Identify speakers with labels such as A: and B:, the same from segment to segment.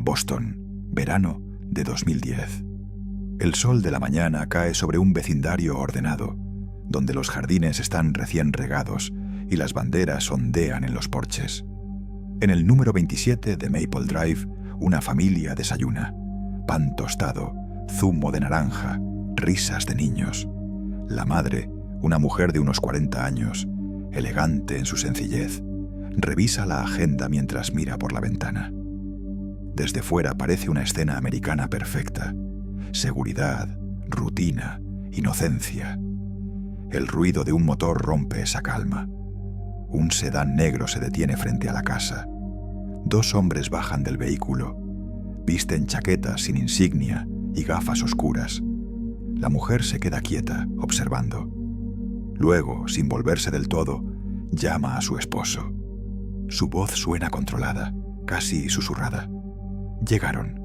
A: Boston, verano de 2010. El sol de la mañana cae sobre un vecindario ordenado, donde los jardines están recién regados y las banderas ondean en los porches. En el número 27 de Maple Drive, una familia desayuna. Pan tostado, zumo de naranja, risas de niños. La madre, una mujer de unos 40 años, elegante en su sencillez, revisa la agenda mientras mira por la ventana. Desde fuera parece una escena americana perfecta. Seguridad, rutina, inocencia. El ruido de un motor rompe esa calma. Un sedán negro se detiene frente a la casa. 2 hombres bajan del vehículo. Visten chaquetas sin insignia y gafas oscuras. La mujer se queda quieta, observando. Luego, sin volverse del todo, llama a su esposo. Su voz suena controlada, casi susurrada. Llegaron.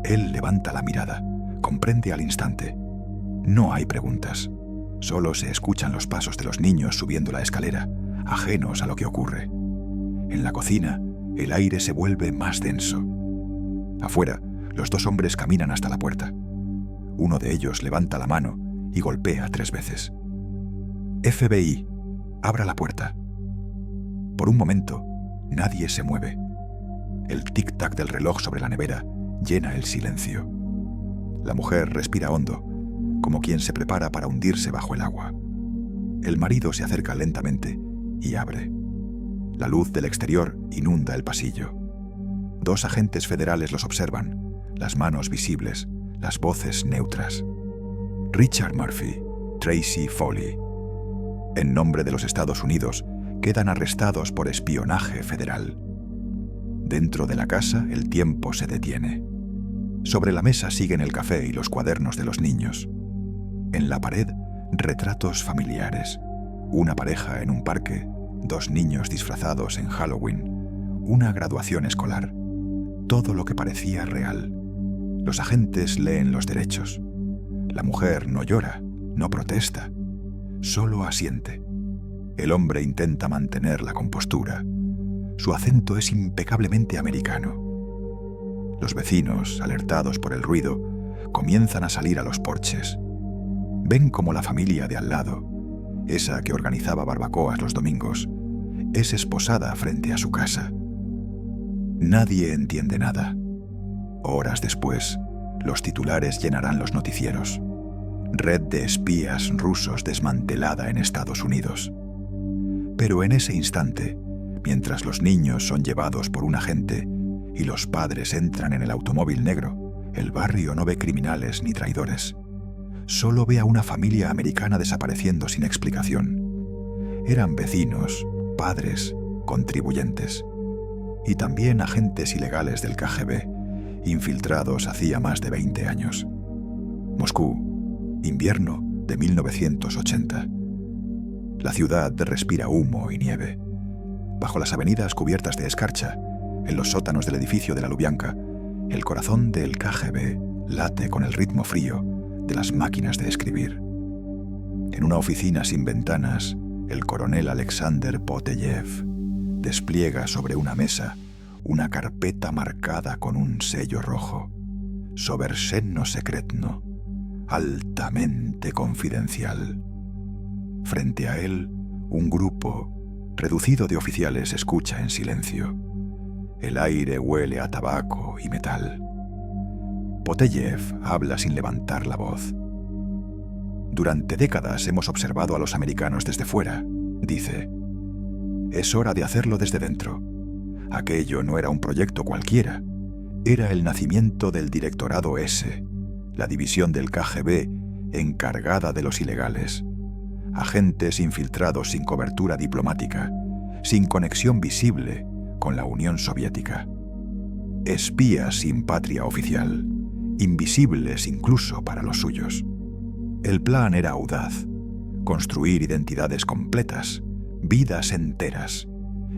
A: Él levanta la mirada, comprende al instante. No hay preguntas. Solo se escuchan los pasos de los niños subiendo la escalera, ajenos a lo que ocurre. En la cocina, el aire se vuelve más denso. Afuera, los 2 hombres caminan hasta la puerta. Uno de ellos levanta la mano y golpea 3 veces. FBI, abra la puerta. Por un momento, nadie se mueve. El tic-tac del reloj sobre la nevera llena el silencio. La mujer respira hondo, como quien se prepara para hundirse bajo el agua. El marido se acerca lentamente y abre. La luz del exterior inunda el pasillo. 2 agentes federales los observan, las manos visibles, las voces neutras. Richard Murphy, Tracy Foley. En nombre de los Estados Unidos, quedan arrestados por espionaje federal. Dentro de la casa, el tiempo se detiene. Sobre la mesa siguen el café y los cuadernos de los niños. En la pared, retratos familiares. Una pareja en un parque, 2 niños disfrazados en Halloween, una graduación escolar. Todo lo que parecía real. Los agentes leen los derechos. La mujer no llora, no protesta, solo asiente. El hombre intenta mantener la compostura. Su acento es impecablemente americano. Los vecinos, alertados por el ruido, comienzan a salir a los porches. Ven como la familia de al lado, esa que organizaba barbacoas los domingos, es esposada frente a su casa. Nadie entiende nada. Horas después, los titulares llenarán los noticieros. Red de espías rusos desmantelada en Estados Unidos. Pero en ese instante, mientras los niños son llevados por un agente y los padres entran en el automóvil negro, el barrio no ve criminales ni traidores. Solo ve a una familia americana desapareciendo sin explicación. Eran vecinos, padres, contribuyentes. Y también agentes ilegales del KGB, infiltrados hacía más de 20 años. Moscú, invierno de 1980. La ciudad respira humo y nieve. Bajo las avenidas cubiertas de escarcha, en los sótanos del edificio de la Lubyanka, el corazón del KGB late con el ritmo frío de las máquinas de escribir. En una oficina sin ventanas, el coronel Alexander Poteyev despliega sobre una mesa una carpeta marcada con un sello rojo. Soversenno secretno, altamente confidencial. Frente a él, un grupo reducido de oficiales escucha en silencio. El aire huele a tabaco y metal. Poteyev habla sin levantar la voz. Durante décadas hemos observado a los americanos desde fuera, dice. Es hora de hacerlo desde dentro. Aquello no era un proyecto cualquiera. Era el nacimiento del Directorado S, la división del KGB encargada de los ilegales. Agentes infiltrados sin cobertura diplomática, sin conexión visible con la Unión Soviética. Espías sin patria oficial, invisibles incluso para los suyos. El plan era audaz: construir identidades completas, vidas enteras,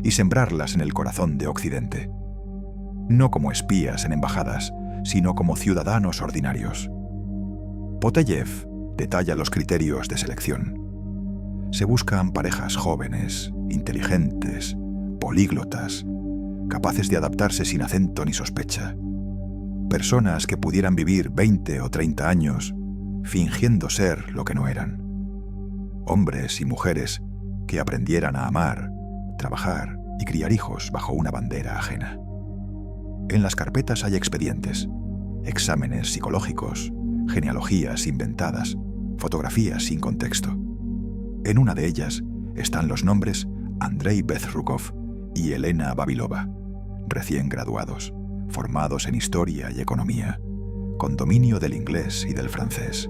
A: y sembrarlas en el corazón de Occidente. No como espías en embajadas, sino como ciudadanos ordinarios. Poteyev detalla los criterios de selección. Se buscan parejas jóvenes, inteligentes, políglotas, capaces de adaptarse sin acento ni sospecha. Personas que pudieran vivir 20 o 30 años fingiendo ser lo que no eran. Hombres y mujeres que aprendieran a amar, trabajar y criar hijos bajo una bandera ajena. En las carpetas hay expedientes, exámenes psicológicos, genealogías inventadas, fotografías sin contexto. En una de ellas están los nombres Andrei Bezrukov y Elena Vavilova, recién graduados, formados en historia y economía, con dominio del inglés y del francés.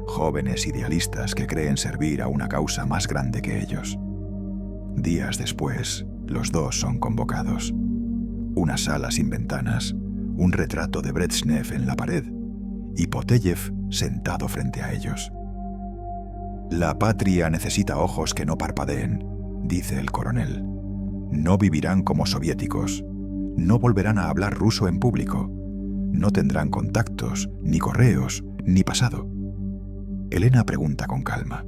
A: Jóvenes idealistas que creen servir a una causa más grande que ellos. Días después, los dos son convocados. Una sala sin ventanas, un retrato de Brezhnev en la pared y Poteyev sentado frente a ellos. La patria necesita ojos que no parpadeen, dice el coronel. No vivirán como soviéticos. No volverán a hablar ruso en público. No tendrán contactos, ni correos, ni pasado. Elena pregunta con calma.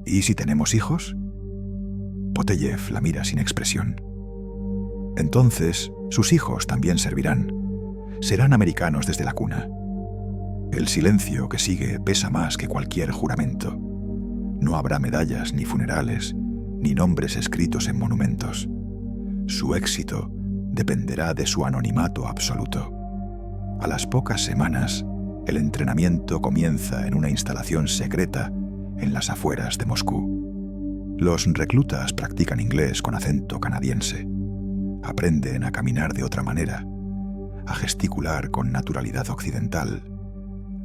A: ¿Y si tenemos hijos? Poteyev la mira sin expresión. Entonces, sus hijos también servirán. Serán americanos desde la cuna. El silencio que sigue pesa más que cualquier juramento. No habrá medallas ni funerales, ni nombres escritos en monumentos. Su éxito dependerá de su anonimato absoluto. A las pocas semanas, el entrenamiento comienza en una instalación secreta en las afueras de Moscú. Los reclutas practican inglés con acento canadiense. Aprenden a caminar de otra manera, a gesticular con naturalidad occidental,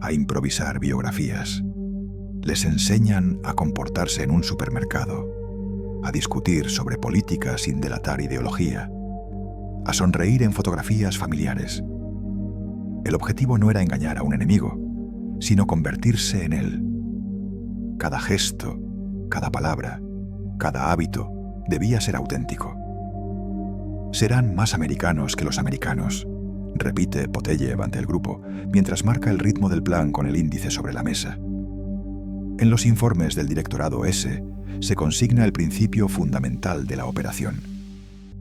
A: a improvisar biografías. Les enseñan a comportarse en un supermercado, a discutir sobre política sin delatar ideología, a sonreír en fotografías familiares. El objetivo no era engañar a un enemigo, sino convertirse en él. Cada gesto, cada palabra, cada hábito debía ser auténtico. Serán más americanos que los americanos, repite Poteyev ante el grupo, mientras marca el ritmo del plan con el índice sobre la mesa. En los informes del Directorado S se consigna el principio fundamental de la operación.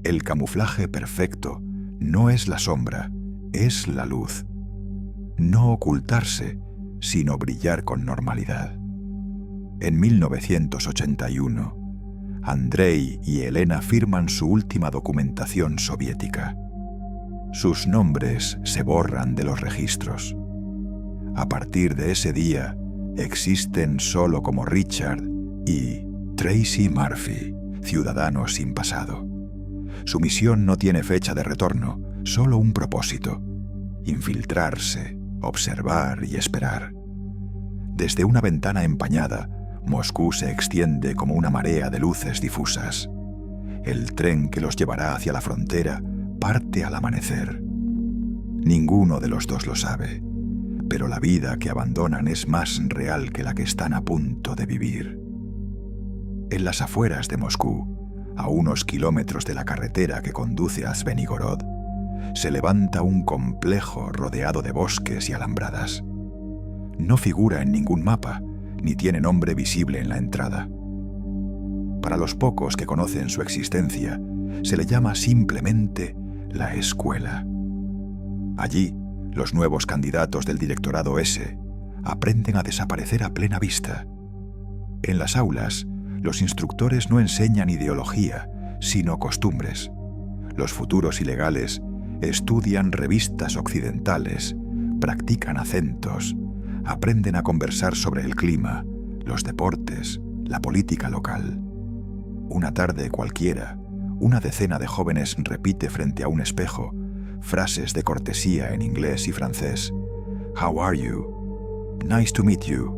A: El camuflaje perfecto no es la sombra, es la luz. No ocultarse, sino brillar con normalidad. En 1981, Andrei y Elena firman su última documentación soviética. Sus nombres se borran de los registros. A partir de ese día, existen solo como Richard y Tracy Murphy, ciudadanos sin pasado. Su misión no tiene fecha de retorno, solo un propósito: infiltrarse, observar y esperar. Desde una ventana empañada, Moscú se extiende como una marea de luces difusas. El tren que los llevará hacia la frontera parte al amanecer. Ninguno de los dos lo sabe, pero la vida que abandonan es más real que la que están a punto de vivir. En las afueras de Moscú, a unos kilómetros de la carretera que conduce a Svenigorod, se levanta un complejo rodeado de bosques y alambradas. No figura en ningún mapa, ni tiene nombre visible en la entrada. Para los pocos que conocen su existencia, se le llama simplemente la escuela. Allí, los nuevos candidatos del Directorado S aprenden a desaparecer a plena vista. En las aulas, los instructores no enseñan ideología, sino costumbres. Los futuros ilegales estudian revistas occidentales, practican acentos, aprenden a conversar sobre el clima, los deportes, la política local. Una tarde cualquiera, una decena de jóvenes repite frente a un espejo frases de cortesía en inglés y francés. How are you? Nice to meet you.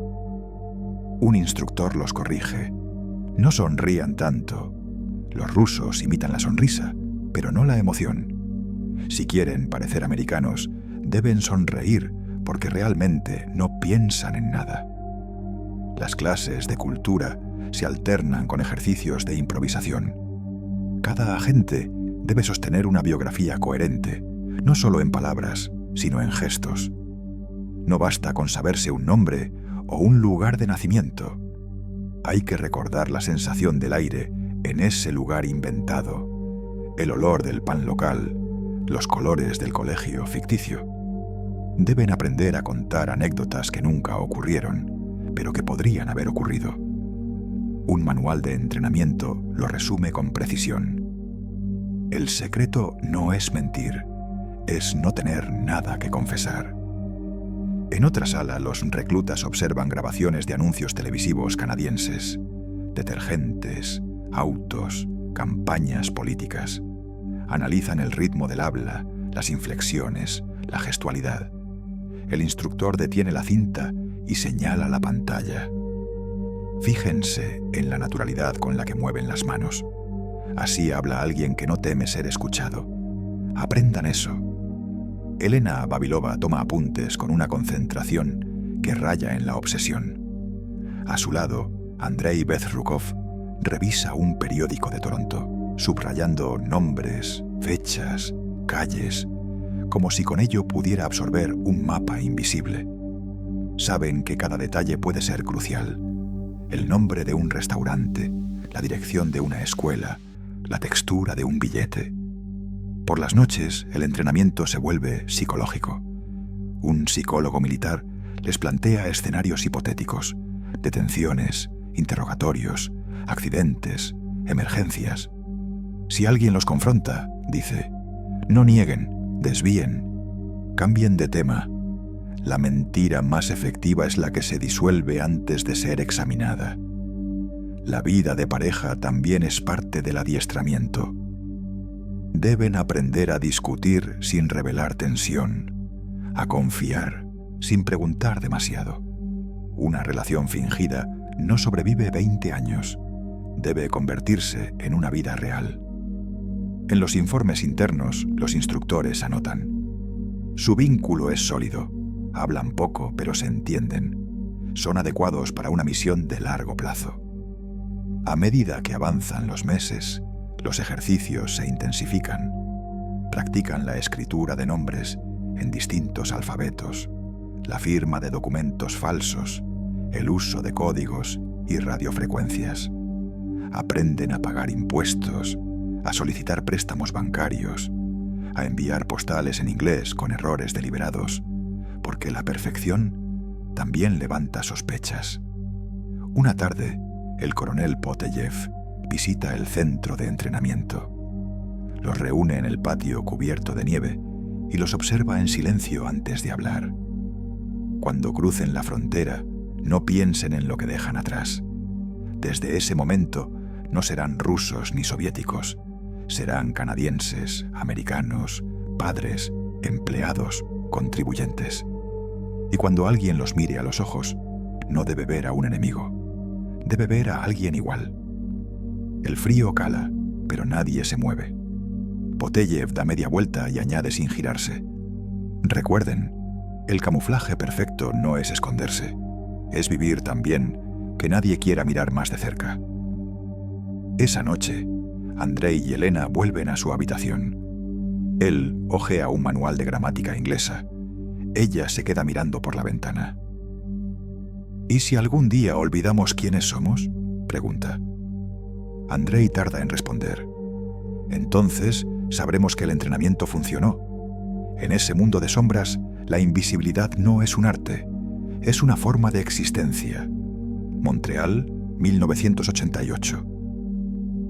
A: Un instructor los corrige. No sonrían tanto. Los rusos imitan la sonrisa, pero no la emoción. Si quieren parecer americanos, deben sonreír porque realmente no piensan en nada. Las clases de cultura se alternan con ejercicios de improvisación. Cada agente debe sostener una biografía coherente, no solo en palabras, sino en gestos. No basta con saberse un nombre o un lugar de nacimiento. Hay que recordar la sensación del aire en ese lugar inventado, el olor del pan local, los colores del colegio ficticio. Deben aprender a contar anécdotas que nunca ocurrieron, pero que podrían haber ocurrido. Un manual de entrenamiento lo resume con precisión. El secreto no es mentir, es no tener nada que confesar. En otra sala, los reclutas observan grabaciones de anuncios televisivos canadienses, detergentes, autos, campañas políticas. Analizan el ritmo del habla, las inflexiones, la gestualidad. El instructor detiene la cinta y señala la pantalla. Fíjense en la naturalidad con la que mueven las manos. Así habla alguien que no teme ser escuchado. Aprendan eso. Elena Babilova toma apuntes con una concentración que raya en la obsesión. A su lado, Andrei Bezrukov revisa un periódico de Toronto, subrayando nombres, fechas, calles, como si con ello pudiera absorber un mapa invisible. Saben que cada detalle puede ser crucial. El nombre de un restaurante, la dirección de una escuela, la textura de un billete. Por las noches, el entrenamiento se vuelve psicológico. Un psicólogo militar les plantea escenarios hipotéticos, detenciones, interrogatorios, accidentes, emergencias. Si alguien los confronta, dice, no nieguen, desvíen, cambien de tema. La mentira más efectiva es la que se disuelve antes de ser examinada. La vida de pareja también es parte del adiestramiento. Deben aprender a discutir sin revelar tensión, a confiar sin preguntar demasiado. Una relación fingida no sobrevive 20 años. Debe convertirse en una vida real. En los informes internos, los instructores anotan: su vínculo es sólido. Hablan poco, pero se entienden. Son adecuados para una misión de largo plazo. A medida que avanzan los meses, los ejercicios se intensifican. Practican la escritura de nombres en distintos alfabetos, la firma de documentos falsos, el uso de códigos y radiofrecuencias. Aprenden a pagar impuestos, a solicitar préstamos bancarios, a enviar postales en inglés con errores deliberados, porque la perfección también levanta sospechas. Una tarde, el coronel Poteyev visita el centro de entrenamiento. Los reúne en el patio cubierto de nieve y los observa en silencio antes de hablar. Cuando crucen la frontera, no piensen en lo que dejan atrás. Desde ese momento, no serán rusos ni soviéticos. Serán canadienses, americanos, padres, empleados, contribuyentes. Y cuando alguien los mire a los ojos, no debe ver a un enemigo. Debe ver a alguien igual. El frío cala, pero nadie se mueve. Poteyev da media vuelta y añade sin girarse: recuerden, el camuflaje perfecto no es esconderse. Es vivir tan bien que nadie quiera mirar más de cerca. Esa noche, Andrei y Elena vuelven a su habitación. Él hojea un manual de gramática inglesa. Ella se queda mirando por la ventana. ¿Y si algún día olvidamos quiénes somos?, pregunta. Andrei tarda en responder. Entonces sabremos que el entrenamiento funcionó. En ese mundo de sombras, la invisibilidad no es un arte, es una forma de existencia. Montreal, 1988.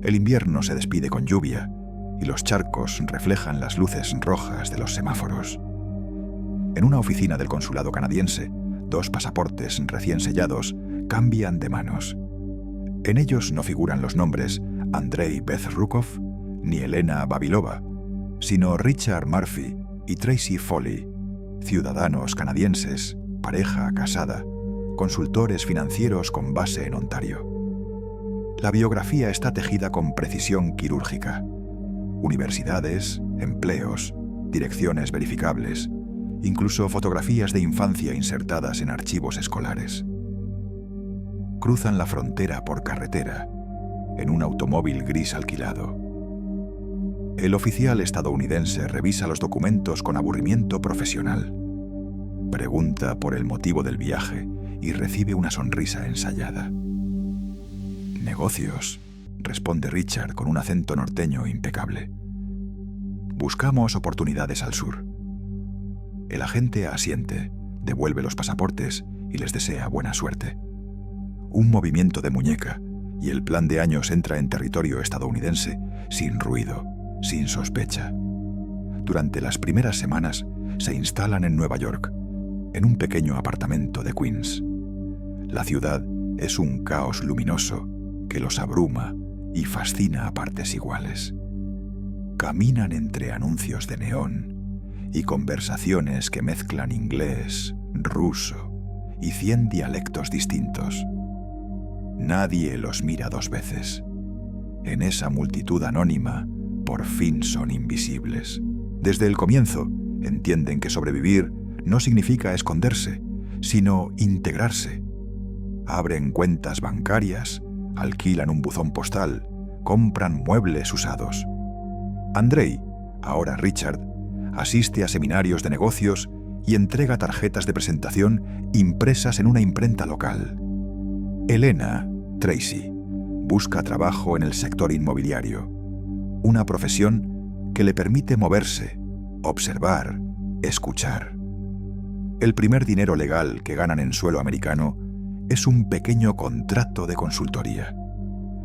A: El invierno se despide con lluvia y los charcos reflejan las luces rojas de los semáforos. En una oficina del consulado canadiense, 2 pasaportes recién sellados cambian de manos. En ellos no figuran los nombres Andrei Bezrukov ni Elena Babilova, sino Richard Murphy y Tracy Foley, ciudadanos canadienses, pareja casada, consultores financieros con base en Ontario. La biografía está tejida con precisión quirúrgica. Universidades, empleos, direcciones verificables, incluso fotografías de infancia insertadas en archivos escolares. Cruzan la frontera por carretera, en un automóvil gris alquilado. El oficial estadounidense revisa los documentos con aburrimiento profesional. Pregunta por el motivo del viaje y recibe una sonrisa ensayada. «Negocios», responde Richard con un acento norteño impecable. Buscamos oportunidades al sur. El agente asiente, devuelve los pasaportes y les desea buena suerte. Un movimiento de muñeca y el plan de años entra en territorio estadounidense sin ruido, sin sospecha. Durante las primeras semanas se instalan en Nueva York, en un pequeño apartamento de Queens. La ciudad es un caos luminoso que los abruma y fascina a partes iguales. Caminan entre anuncios de neón y conversaciones que mezclan inglés, ruso y 100 dialectos distintos. Nadie los mira dos veces. En esa multitud anónima, por fin son invisibles. Desde el comienzo, entienden que sobrevivir no significa esconderse, sino integrarse. Abren cuentas bancarias, alquilan un buzón postal, compran muebles usados. Andrei, ahora Richard, asiste a seminarios de negocios y entrega tarjetas de presentación impresas en una imprenta local. Elena, Tracy, busca trabajo en el sector inmobiliario, una profesión que le permite moverse, observar, escuchar. El primer dinero legal que ganan en suelo americano es un pequeño contrato de consultoría.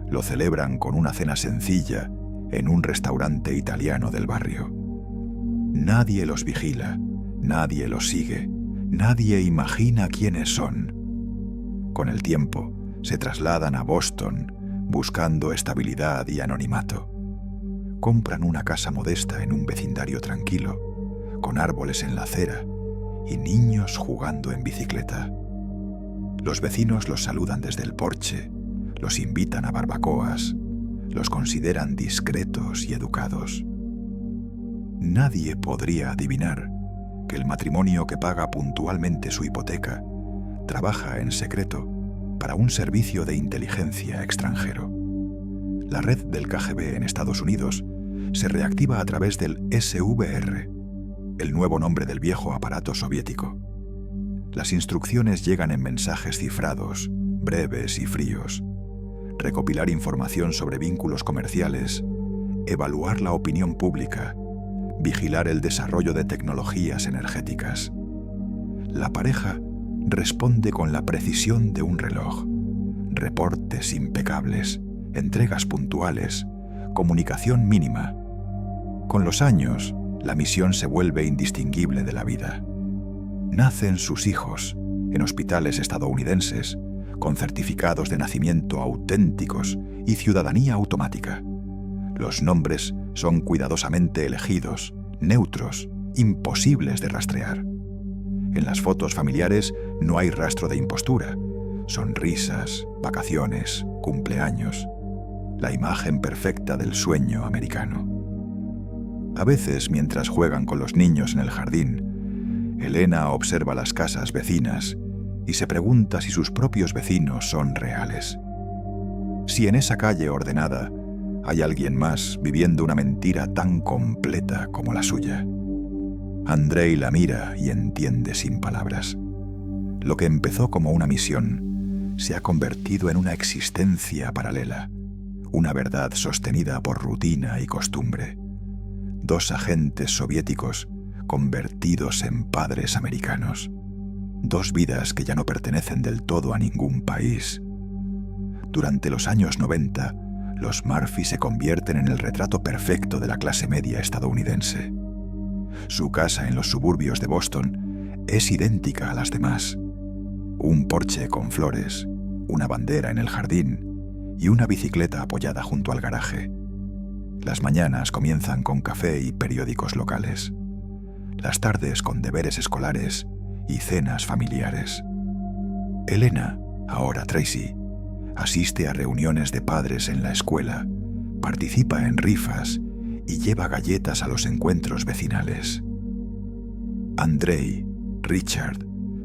A: Lo celebran con una cena sencilla en un restaurante italiano del barrio. Nadie los vigila, nadie los sigue, nadie imagina quiénes son. Con el tiempo, se trasladan a Boston buscando estabilidad y anonimato. Compran una casa modesta en un vecindario tranquilo, con árboles en la acera y niños jugando en bicicleta. Los vecinos los saludan desde el porche, los invitan a barbacoas, los consideran discretos y educados. Nadie podría adivinar que el matrimonio que paga puntualmente su hipoteca trabaja en secreto para un servicio de inteligencia extranjero. La red del KGB en Estados Unidos se reactiva a través del SVR, el nuevo nombre del viejo aparato soviético. Las instrucciones llegan en mensajes cifrados, breves y fríos. Recopilar información sobre vínculos comerciales, evaluar la opinión pública, vigilar el desarrollo de tecnologías energéticas. La pareja responde con la precisión de un reloj. Reportes impecables, entregas puntuales, comunicación mínima. Con los años, la misión se vuelve indistinguible de la vida. Nacen sus hijos en hospitales estadounidenses, con certificados de nacimiento auténticos y ciudadanía automática. Los nombres son cuidadosamente elegidos, neutros, imposibles de rastrear. En las fotos familiares no hay rastro de impostura. Sonrisas, vacaciones, cumpleaños. La imagen perfecta del sueño americano. A veces, mientras juegan con los niños en el jardín, Elena observa las casas vecinas y se pregunta si sus propios vecinos son reales. Si en esa calle ordenada hay alguien más viviendo una mentira tan completa como la suya. Andrei la mira y entiende sin palabras. Lo que empezó como una misión se ha convertido en una existencia paralela, una verdad sostenida por rutina y costumbre. Dos agentes soviéticos convertidos en padres americanos. Dos vidas que ya no pertenecen del todo a ningún país. Durante los años 90, los Murphy se convierten en el retrato perfecto de la clase media estadounidense. Su casa en los suburbios de Boston es idéntica a las demás. Un porche con flores, una bandera en el jardín y una bicicleta apoyada junto al garaje. Las mañanas comienzan con café y periódicos locales. Las tardes con deberes escolares y cenas familiares. Elena, ahora Tracy, asiste a reuniones de padres en la escuela, participa en rifas y lleva galletas a los encuentros vecinales. Andrei, Richard,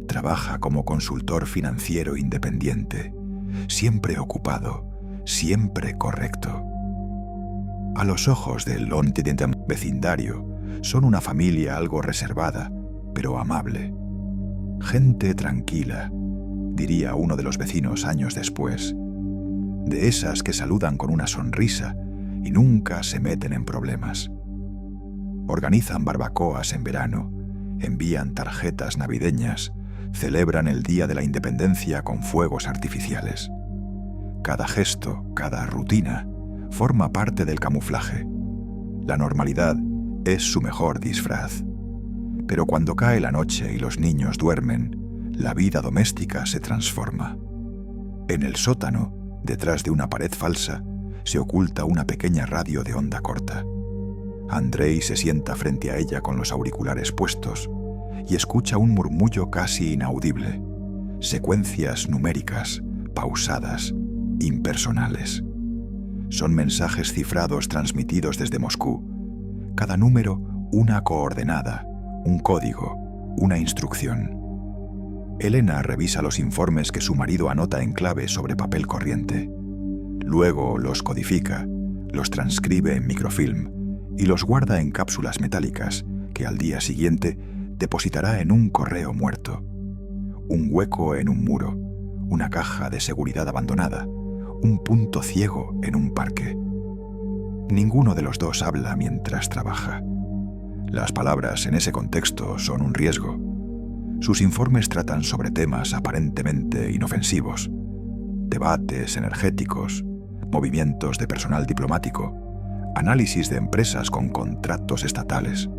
A: trabaja como consultor financiero independiente, siempre ocupado, siempre correcto. A los ojos del vecindario, son una familia algo reservada, pero amable. Gente tranquila, diría uno de los vecinos años después. De esas que saludan con una sonrisa y nunca se meten en problemas. Organizan barbacoas en verano, envían tarjetas navideñas, celebran el Día de la Independencia con fuegos artificiales. Cada gesto, cada rutina, forma parte del camuflaje. La normalidad es su mejor disfraz. Pero cuando cae la noche y los niños duermen, la vida doméstica se transforma. En el sótano, detrás de una pared falsa, se oculta una pequeña radio de onda corta. Andrei se sienta frente a ella con los auriculares puestos y escucha un murmullo casi inaudible, secuencias numéricas, pausadas, impersonales. Son mensajes cifrados transmitidos desde Moscú. Cada número, una coordenada, un código, una instrucción. Elena revisa los informes que su marido anota en clave sobre papel corriente. Luego los codifica, los transcribe en microfilm y los guarda en cápsulas metálicas que al día siguiente depositará en un correo muerto. Un hueco en un muro, una caja de seguridad abandonada, un punto ciego en un parque. Ninguno de los dos habla mientras trabaja. Las palabras en ese contexto son un riesgo. Sus informes tratan sobre temas aparentemente inofensivos, debates energéticos, movimientos de personal diplomático, análisis de empresas con contratos estatales.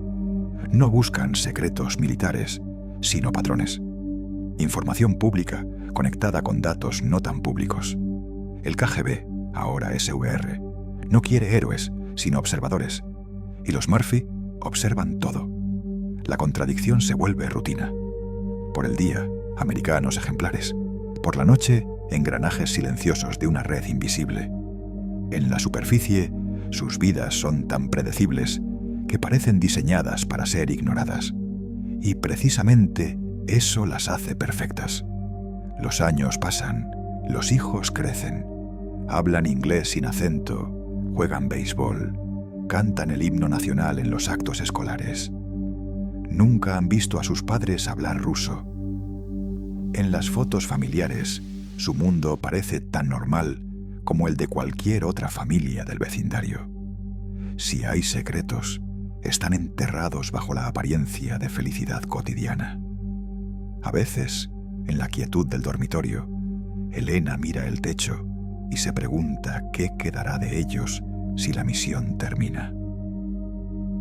A: No buscan secretos militares, sino patrones. Información pública conectada con datos no tan públicos. El KGB, ahora SVR, no quiere héroes, sino observadores. Y los Murphy observan todo. La contradicción se vuelve rutina. Por el día, americanos ejemplares. Por la noche, engranajes silenciosos de una red invisible. En la superficie, sus vidas son tan predecibles que parecen diseñadas para ser ignoradas. Y precisamente eso las hace perfectas. Los años pasan, los hijos crecen, hablan inglés sin acento, juegan béisbol, cantan el himno nacional en los actos escolares. Nunca han visto a sus padres hablar ruso. En las fotos familiares, su mundo parece tan normal como el de cualquier otra familia del vecindario. Si hay secretos, están enterrados bajo la apariencia de felicidad cotidiana. A veces, en la quietud del dormitorio, Elena mira el techo y se pregunta qué quedará de ellos si la misión termina.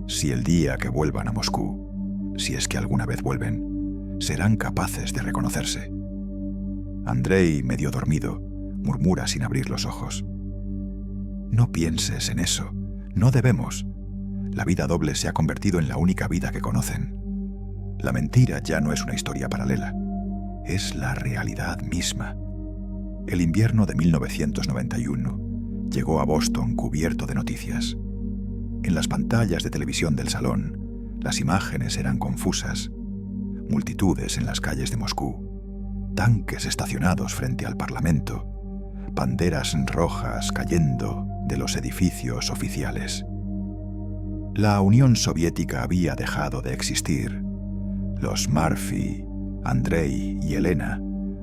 A: Si el día que vuelvan a Moscú, si es que alguna vez vuelven, serán capaces de reconocerse. Andrei, medio dormido, murmura sin abrir los ojos. No pienses en eso, no debemos. La vida doble se ha convertido en la única vida que conocen. La mentira ya no es una historia paralela, es la realidad misma. El invierno de 1991 llegó a Boston cubierto de noticias. En las pantallas de televisión del salón, las imágenes eran confusas. Multitudes en las calles de Moscú, tanques estacionados frente al Parlamento, banderas rojas cayendo de los edificios oficiales. La Unión Soviética había dejado de existir. Los Murphy, Andrei y Elena,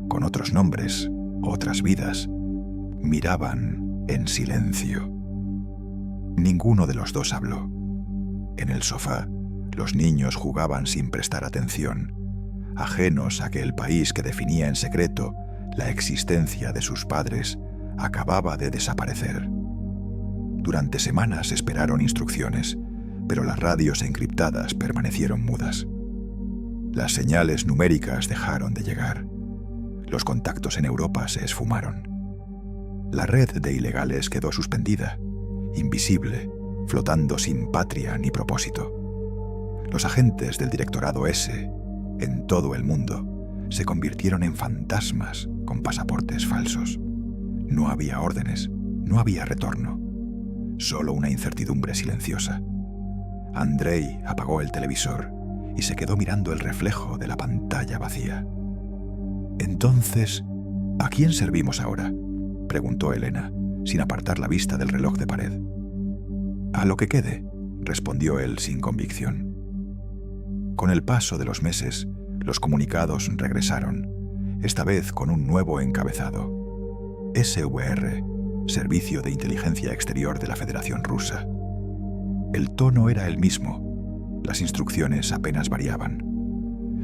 A: con otros nombres, otras vidas, miraban en silencio. Ninguno de los dos habló. En el sofá, los niños jugaban sin prestar atención, ajenos a que el país que definía en secreto la existencia de sus padres acababa de desaparecer. Durante semanas esperaron instrucciones, pero las radios encriptadas permanecieron mudas. Las señales numéricas dejaron de llegar. Los contactos en Europa se esfumaron. La red de ilegales quedó suspendida, invisible, flotando sin patria ni propósito. Los agentes del Directorado S, en todo el mundo, se convirtieron en fantasmas con pasaportes falsos. No había órdenes, no había retorno, solo una incertidumbre silenciosa. Andrei apagó el televisor y se quedó mirando el reflejo de la pantalla vacía. Entonces, ¿a quién servimos ahora?, preguntó Elena, sin apartar la vista del reloj de pared. A lo que quede, respondió él sin convicción. Con el paso de los meses, los comunicados regresaron, esta vez con un nuevo encabezado. SVR, Servicio de Inteligencia Exterior de la Federación Rusa. El tono era el mismo, Las instrucciones apenas variaban.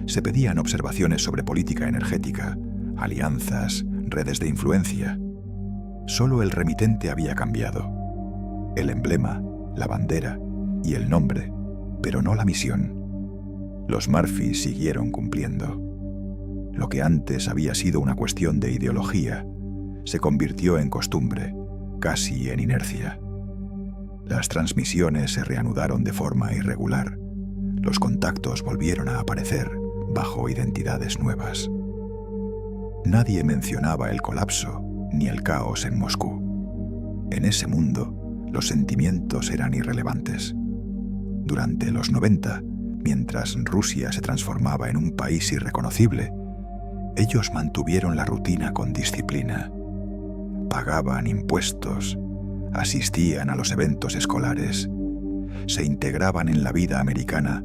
A: Se pedían observaciones sobre política energética, alianzas, redes de influencia. Solo el remitente había cambiado. El emblema, la bandera y el nombre, pero no la misión. Los Murphy siguieron cumpliendo. Lo que antes había sido una cuestión de ideología se convirtió en costumbre, casi en inercia. Las transmisiones se reanudaron de forma irregular. Los contactos volvieron a aparecer bajo identidades nuevas. Nadie mencionaba el colapso ni el caos en Moscú. En ese mundo, los sentimientos eran irrelevantes. Durante los 90, mientras Rusia se transformaba en un país irreconocible, ellos mantuvieron la rutina con disciplina. Pagaban impuestos, asistían a los eventos escolares, se integraban en la vida americana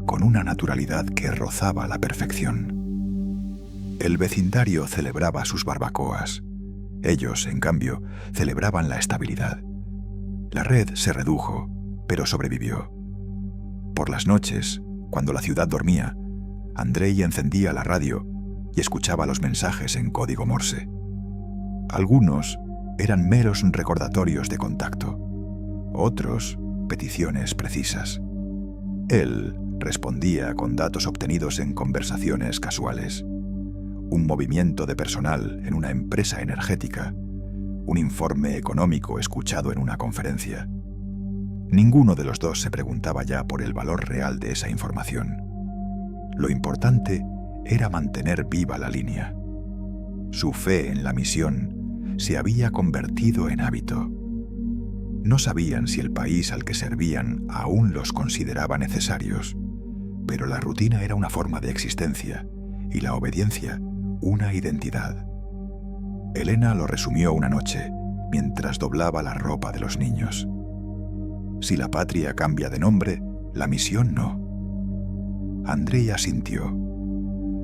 A: con una naturalidad que rozaba la perfección. El vecindario celebraba sus barbacoas. Ellos, en cambio, celebraban la estabilidad. La red se redujo, pero sobrevivió. Por las noches, cuando la ciudad dormía, Andrei encendía la radio y escuchaba los mensajes en código Morse. Algunos eran meros recordatorios de contacto, otros peticiones precisas. Él respondía con datos obtenidos en conversaciones casuales, un movimiento de personal en una empresa energética, un informe económico escuchado en una conferencia. Ninguno de los dos se preguntaba ya por el valor real de esa información. Lo importante era mantener viva la línea. Su fe en la misión se había convertido en hábito. No sabían si el país al que servían aún los consideraba necesarios, pero la rutina era una forma de existencia y la obediencia una identidad. Elena lo resumió una noche mientras doblaba la ropa de los niños. Si la patria cambia de nombre, la misión no. Andrei asintió.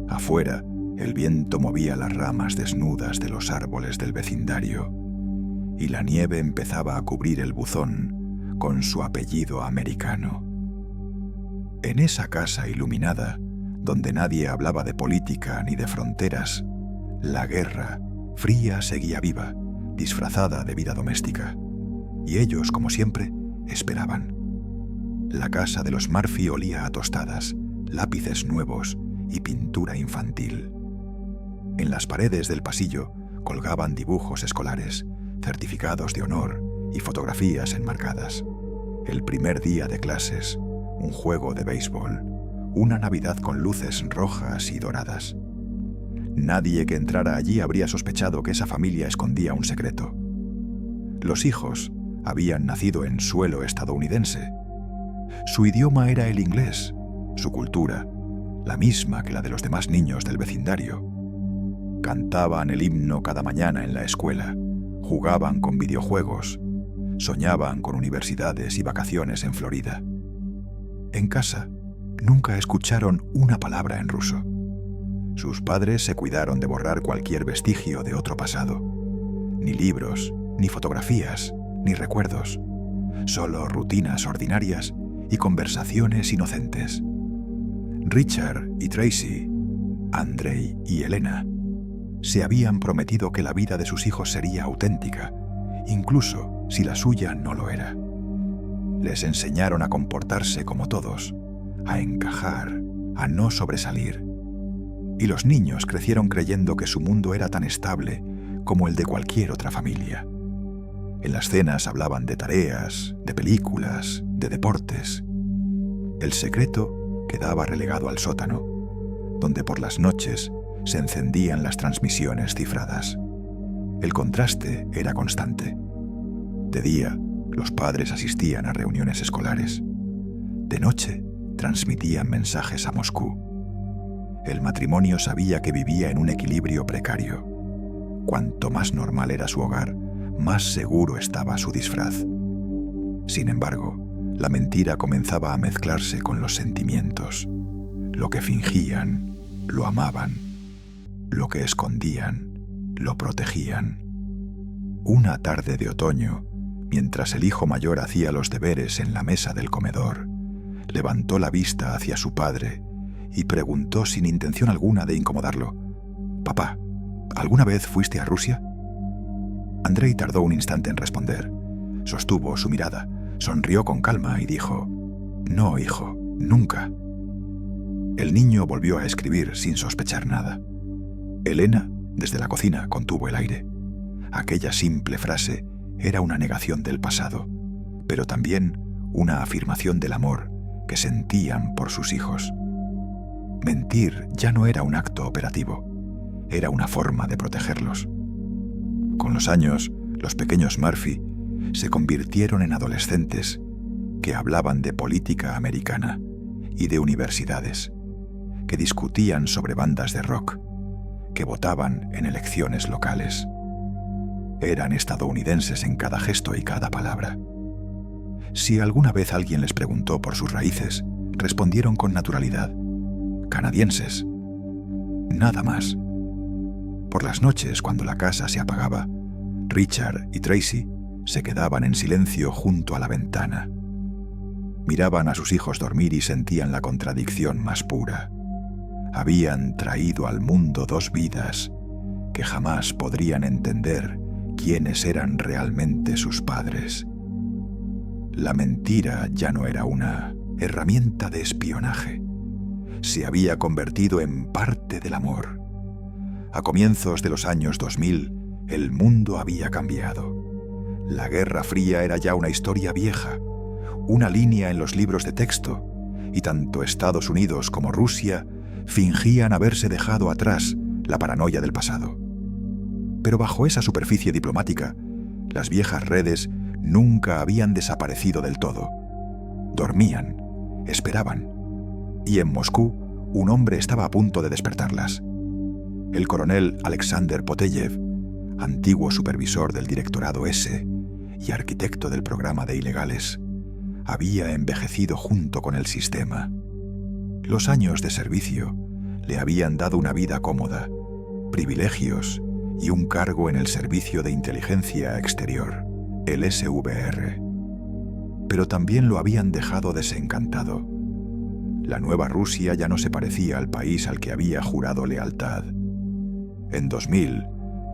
A: Afuera, el viento movía las ramas desnudas de los árboles del vecindario y la nieve empezaba a cubrir el buzón con su apellido americano. En esa casa iluminada, donde nadie hablaba de política ni de fronteras, la guerra fría seguía viva, disfrazada de vida doméstica. Y ellos, como siempre, esperaban. La casa de los Murphy olía a tostadas, lápices nuevos y pintura infantil. En las paredes del pasillo colgaban dibujos escolares, certificados de honor y fotografías enmarcadas. El primer día de clases, un juego de béisbol, una Navidad con luces rojas y doradas. Nadie que entrara allí habría sospechado que esa familia escondía un secreto. Los hijos habían nacido en suelo estadounidense. Su idioma era el inglés, su cultura, la misma que la de los demás niños del vecindario. Cantaban el himno cada mañana en la escuela, jugaban con videojuegos, soñaban con universidades y vacaciones en Florida. En casa, nunca escucharon una palabra en ruso. Sus padres se cuidaron de borrar cualquier vestigio de otro pasado. Ni libros, ni fotografías, ni recuerdos. Solo rutinas ordinarias y conversaciones inocentes. Richard y Tracy, Andrei y Elena, se habían prometido que la vida de sus hijos sería auténtica, incluso si la suya no lo era. Les enseñaron a comportarse como todos, a encajar, a no sobresalir. Y los niños crecieron creyendo que su mundo era tan estable como el de cualquier otra familia. En las cenas hablaban de tareas, de películas, de deportes. El secreto quedaba relegado al sótano, donde por las noches se encendían las transmisiones cifradas. El contraste era constante. De día, los padres asistían a reuniones escolares. De noche, transmitían mensajes a Moscú. El matrimonio sabía que vivía en un equilibrio precario. Cuanto más normal era su hogar, más seguro estaba su disfraz. Sin embargo, la mentira comenzaba a mezclarse con los sentimientos. Lo que fingían, lo amaban. Lo que escondían, lo protegían. Una tarde de otoño, mientras el hijo mayor hacía los deberes en la mesa del comedor, levantó la vista hacia su padre y preguntó sin intención alguna de incomodarlo: «Papá, ¿alguna vez fuiste a Rusia?». Andrei tardó un instante en responder. Sostuvo su mirada, sonrió con calma y dijo: «No, hijo, nunca». El niño volvió a escribir sin sospechar nada. Elena, desde la cocina, contuvo el aire. Aquella simple frase era una negación del pasado, pero también una afirmación del amor que sentían por sus hijos. Mentir ya no era un acto operativo, era una forma de protegerlos. Con los años, los pequeños Murphy se convirtieron en adolescentes que hablaban de política americana y de universidades, que discutían sobre bandas de rock, que votaban en elecciones locales. Eran estadounidenses en cada gesto y cada palabra. Si alguna vez alguien les preguntó por sus raíces, respondieron con naturalidad: canadienses. Nada más. Por las noches, cuando la casa se apagaba, Richard y Tracy se quedaban en silencio junto a la ventana. Miraban a sus hijos dormir y sentían la contradicción más pura. Habían traído al mundo dos vidas que jamás podrían entender quiénes eran realmente sus padres. La mentira ya no era una herramienta de espionaje. Se había convertido en parte del amor. A comienzos de los años 2000, el mundo había cambiado. La Guerra Fría era ya una historia vieja, una línea en los libros de texto, y tanto Estados Unidos como Rusia fingían haberse dejado atrás la paranoia del pasado. Pero bajo esa superficie diplomática, las viejas redes nunca habían desaparecido del todo. Dormían, esperaban, y en Moscú un hombre estaba a punto de despertarlas. El coronel Alexander Poteyev, antiguo supervisor del Directorado S y arquitecto del programa de ilegales, había envejecido junto con el sistema. Los años de servicio le habían dado una vida cómoda, privilegios y un cargo en el Servicio de Inteligencia Exterior, el SVR. Pero también lo habían dejado desencantado. La nueva Rusia ya no se parecía al país al que había jurado lealtad. En 2000,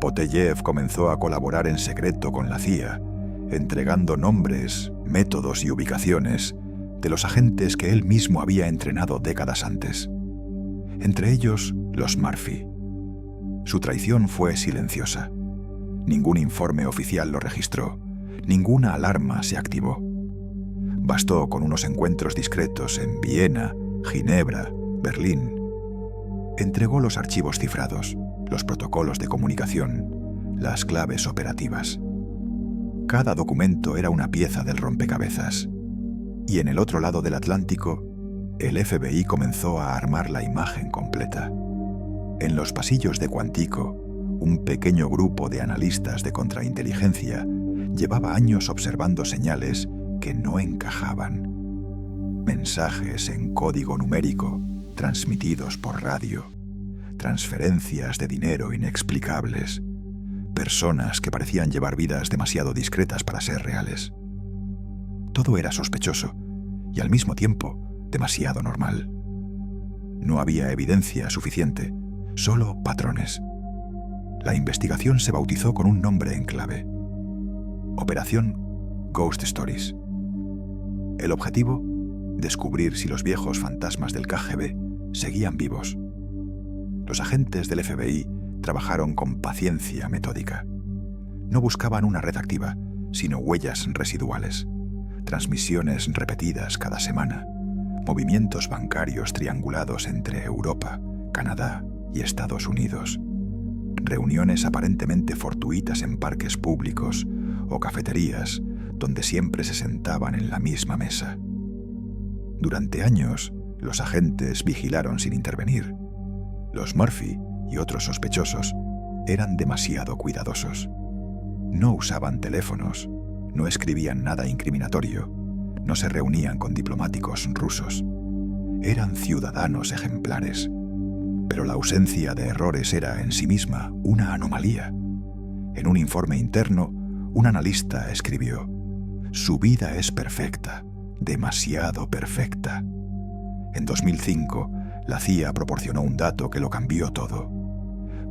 A: Poteyev comenzó a colaborar en secreto con la CIA, entregando nombres, métodos y ubicaciones de los agentes que él mismo había entrenado décadas antes. Entre ellos, los Murphy. Su traición fue silenciosa. Ningún informe oficial lo registró, ninguna alarma se activó. Bastó con unos encuentros discretos en Viena, Ginebra, Berlín. Entregó los archivos cifrados, los protocolos de comunicación, las claves operativas. Cada documento era una pieza del rompecabezas. Y en el otro lado del Atlántico, el FBI comenzó a armar la imagen completa. En los pasillos de Quantico, un pequeño grupo de analistas de contrainteligencia llevaba años observando señales que no encajaban. Mensajes en código numérico transmitidos por radio, transferencias de dinero inexplicables, personas que parecían llevar vidas demasiado discretas para ser reales. Todo era sospechoso y al mismo tiempo demasiado normal. No había evidencia suficiente, solo patrones. La investigación se bautizó con un nombre en clave: Operación Ghost Stories. El objetivo: descubrir si los viejos fantasmas del KGB seguían vivos. Los agentes del FBI trabajaron con paciencia metódica. No buscaban una red activa, sino huellas residuales, transmisiones repetidas cada semana, movimientos bancarios triangulados entre Europa, Canadá y Estados Unidos, reuniones aparentemente fortuitas en parques públicos o cafeterías donde siempre se sentaban en la misma mesa. Durante años, los agentes vigilaron sin intervenir. Los Murphy y otros sospechosos eran demasiado cuidadosos. No usaban teléfonos, no escribían nada incriminatorio, no se reunían con diplomáticos rusos. Eran ciudadanos ejemplares, pero la ausencia de errores era en sí misma una anomalía. En un informe interno, un analista escribió: «Su vida es perfecta, demasiado perfecta». En 2005, la CIA proporcionó un dato que lo cambió todo.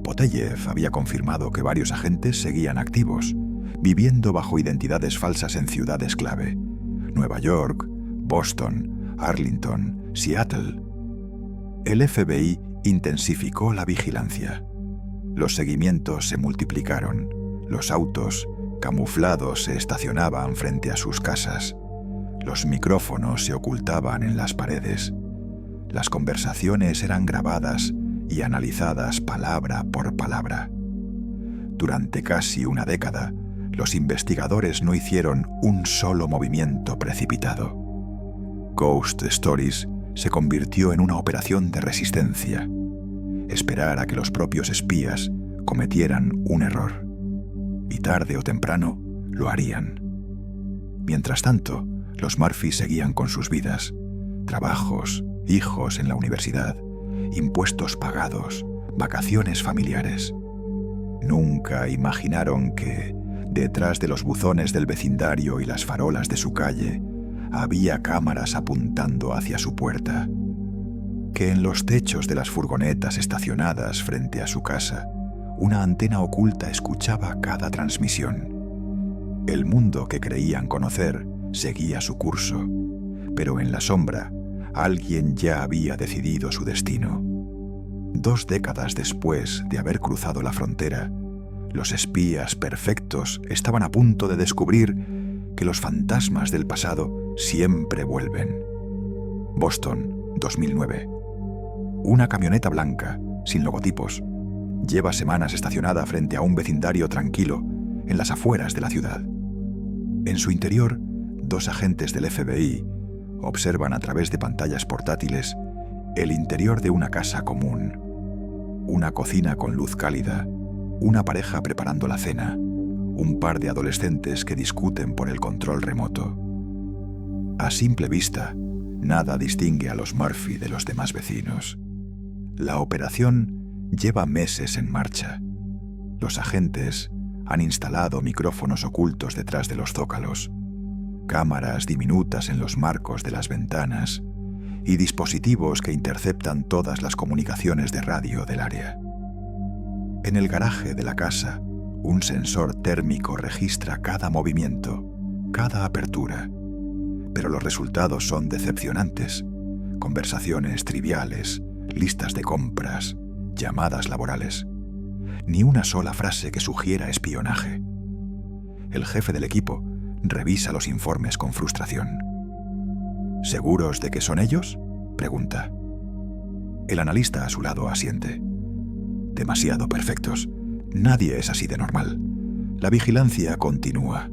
A: Poteyev había confirmado que varios agentes seguían activos, viviendo bajo identidades falsas en ciudades clave: Nueva York, Boston, Arlington, Seattle. El FBI intensificó la vigilancia. Los seguimientos se multiplicaron. Los autos, camuflados, se estacionaban frente a sus casas. Los micrófonos se ocultaban en las paredes. Las conversaciones eran grabadas y analizadas palabra por palabra. Durante casi una década, los investigadores no hicieron un solo movimiento precipitado. Ghost Stories se convirtió en una operación de resistencia. Esperar a que los propios espías cometieran un error. Y tarde o temprano lo harían. Mientras tanto, los Murphy seguían con sus vidas: trabajos, hijos en la universidad, impuestos pagados, vacaciones familiares. Nunca imaginaron que, detrás de los buzones del vecindario y las farolas de su calle, había cámaras apuntando hacia su puerta. Que en los techos de las furgonetas estacionadas frente a su casa, una antena oculta escuchaba cada transmisión. El mundo que creían conocer seguía su curso, pero en la sombra, alguien ya había decidido su destino. 2 décadas después de haber cruzado la frontera, los espías perfectos estaban a punto de descubrir que los fantasmas del pasado siempre vuelven. Boston, 2009. Una camioneta blanca, sin logotipos, lleva semanas estacionada frente a un vecindario tranquilo en las afueras de la ciudad. En su interior, 2 agentes del FBI observan a través de pantallas portátiles el interior de una casa común. Una cocina con luz cálida, una pareja preparando la cena, un par de adolescentes que discuten por el control remoto. A simple vista, nada distingue a los Murphy de los demás vecinos. La operación lleva meses en marcha. Los agentes han instalado micrófonos ocultos detrás de los zócalos, cámaras diminutas en los marcos de las ventanas y dispositivos que interceptan todas las comunicaciones de radio del área. En el garaje de la casa, un sensor térmico registra cada movimiento, cada apertura, pero los resultados son decepcionantes. Conversaciones triviales, listas de compras, llamadas laborales. Ni una sola frase que sugiera espionaje. El jefe del equipo revisa los informes con frustración. ¿Seguros de que son ellos?, pregunta. El analista a su lado asiente. Demasiado perfectos. Nadie es así de normal. La vigilancia continúa.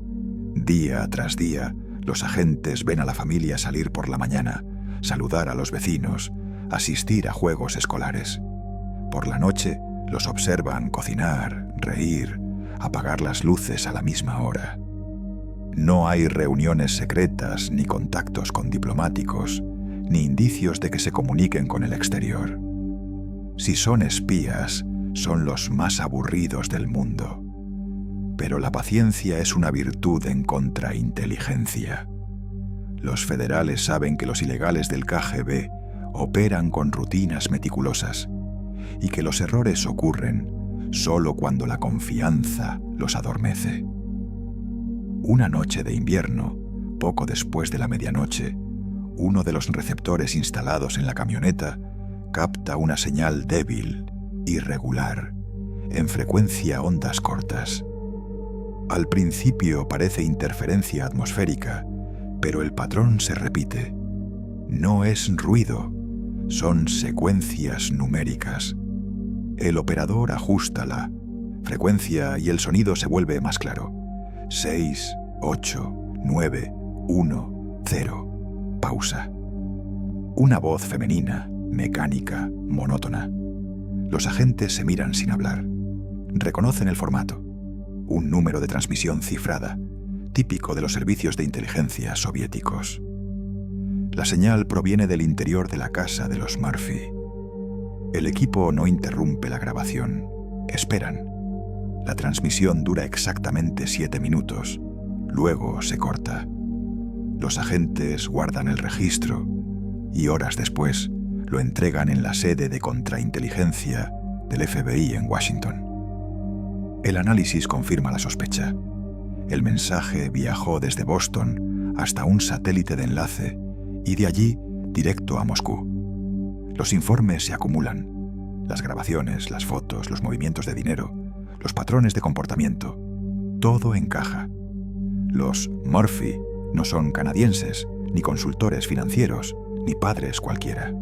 A: Día tras día, los agentes ven a la familia salir por la mañana, saludar a los vecinos, asistir a juegos escolares. Por la noche, los observan cocinar, reír, apagar las luces a la misma hora. No hay reuniones secretas, ni contactos con diplomáticos, ni indicios de que se comuniquen con el exterior. Si son espías, son los más aburridos del mundo. Pero la paciencia es una virtud en contrainteligencia. Los federales saben que los ilegales del KGB operan con rutinas meticulosas y que los errores ocurren solo cuando la confianza los adormece. Una noche de invierno, poco después de la medianoche, uno de los receptores instalados en la camioneta capta una señal débil, irregular, en frecuencia ondas cortas. Al principio parece interferencia atmosférica, pero el patrón se repite. No es ruido, son secuencias numéricas. El operador ajusta la frecuencia y el sonido se vuelve más claro. 6, 8, 9, 1, 0. Pausa. Una voz femenina, mecánica, monótona. Los agentes se miran sin hablar. Reconocen el formato. Un número de transmisión cifrada, típico de los servicios de inteligencia soviéticos. La señal proviene del interior de la casa de los Murphy. El equipo no interrumpe la grabación. Esperan. La transmisión dura exactamente 7 minutos. Luego se corta. Los agentes guardan el registro y horas después lo entregan en la sede de contrainteligencia del FBI en Washington. El análisis confirma la sospecha. El mensaje viajó desde Boston hasta un satélite de enlace y de allí directo a Moscú. Los informes se acumulan. Las grabaciones, las fotos, los movimientos de dinero, los patrones de comportamiento. Todo encaja. Los Murphy no son canadienses, ni consultores financieros, ni padres cualquiera.